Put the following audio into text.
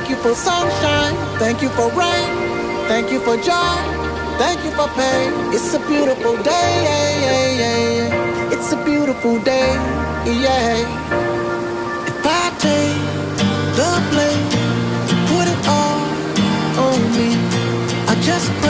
Thank you for sunshine, thank you for rain, thank you for joy, thank you for pain. It's a beautiful day, yeah, yeah, yeah, yeah. It's a beautiful day, yeah. If I take the blame, put it all on me, I just pray